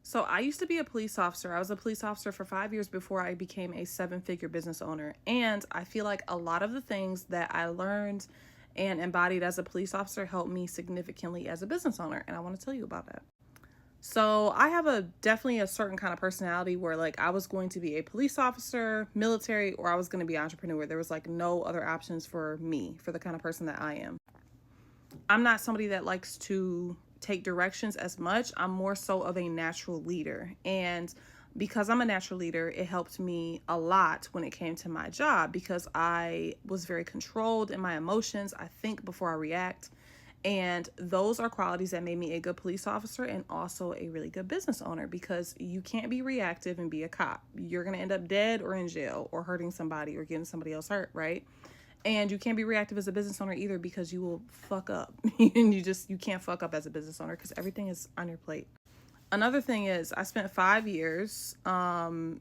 So I used to be a police officer. I was a police officer for 5 years before I became a seven-figure business owner. And I feel like a lot of the things that I learned and embodied as a police officer helped me significantly as a business owner. And I want to tell you about that. So I have definitely a certain kind of personality where like I was going to be a police officer, military, or I was going to be an entrepreneur. There was like no other options for me, for the kind of person that I am. I'm not somebody that likes to take directions as much. I'm more so of a natural leader. And because I'm a natural leader, it helped me a lot when it came to my job because I was very controlled in my emotions. I think before I react. And those are qualities that made me a good police officer and also a really good business owner because you can't be reactive and be a cop. You're going to end up dead or in jail or hurting somebody or getting somebody else hurt, right? And you can't be reactive as a business owner either because you will fuck up. And you can't fuck up as a business owner because everything is on your plate. Another thing is I spent 5 years having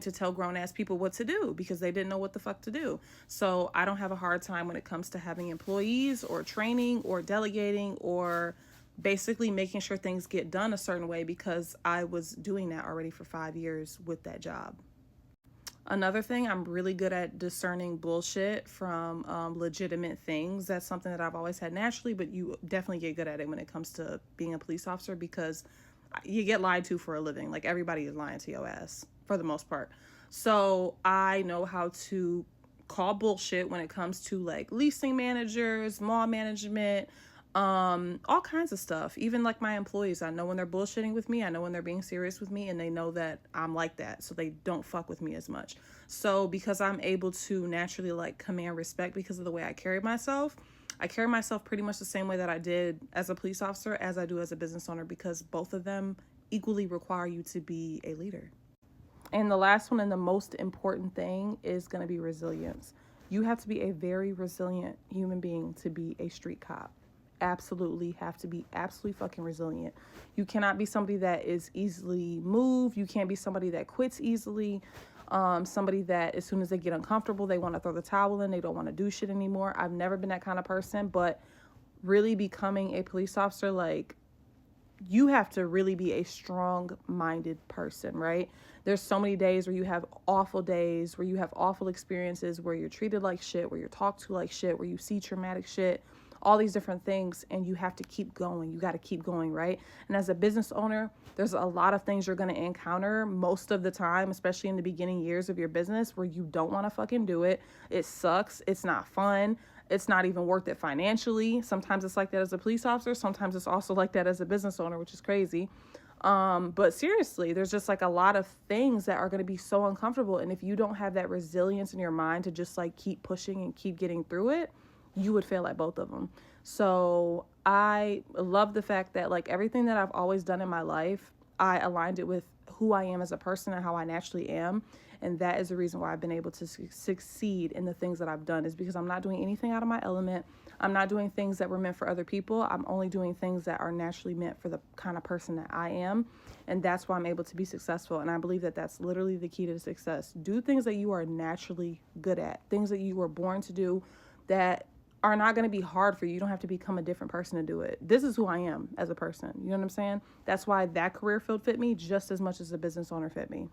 to tell grown ass people what to do because they didn't know what the fuck to do. So I don't have a hard time when it comes to having employees or training or delegating or basically making sure things get done a certain way because I was doing that already for 5 years with that job. Another thing, I'm really good at discerning bullshit from legitimate things. That's something that I've always had naturally, but you definitely get good at it when it comes to being a police officer because you get lied to for a living. Like everybody is lying to your ass for the most part. So I know how to call bullshit when it comes to like leasing managers, mall management, all kinds of stuff. Even like my employees, I know when they're bullshitting with me, I know when they're being serious with me, and they know that I'm like that, so they don't fuck with me as much. So because I'm able to naturally like command respect because of the way I carry myself pretty much the same way that I did as a police officer as I do as a business owner because both of them equally require you to be a leader. And the last one and the most important thing is going to be resilience. You have to be a very resilient human being to be a street cop. Absolutely have to be absolutely fucking resilient. You cannot be somebody that is easily moved. You can't be somebody that quits easily. Somebody that as soon as they get uncomfortable, they want to throw the towel in. They don't want to do shit anymore. I've never been that kind of person, but really becoming a police officer, like you have to really be a strong-minded person, right? There's so many days where you have awful days, where you have awful experiences, where you're treated like shit, where you're talked to like shit, where you see traumatic shit, all these different things, and you have to keep going. You got to keep going, right? And as a business owner, there's a lot of things you're going to encounter most of the time, especially in the beginning years of your business, where you don't want to fucking do it. It sucks. It's not fun. It's not even worth it financially. Sometimes it's like that as a police officer. Sometimes it's also like that as a business owner, which is crazy. But seriously, there's just like a lot of things that are going to be so uncomfortable. And if you don't have that resilience in your mind to just like keep pushing and keep getting through it, you would fail at both of them. So I love the fact that like everything that I've always done in my life, I aligned it with who I am as a person and how I naturally am. And that is the reason why I've been able to succeed in the things that I've done is because I'm not doing anything out of my element. I'm not doing things that were meant for other people. I'm only doing things that are naturally meant for the kind of person that I am. And that's why I'm able to be successful. And I believe that that's literally the key to success. Do things that you are naturally good at, things that you were born to do that are not going to be hard for you. You don't have to become a different person to do it. This is who I am as a person. You know what I'm saying? That's why that career field fit me just as much as the business owner fit me.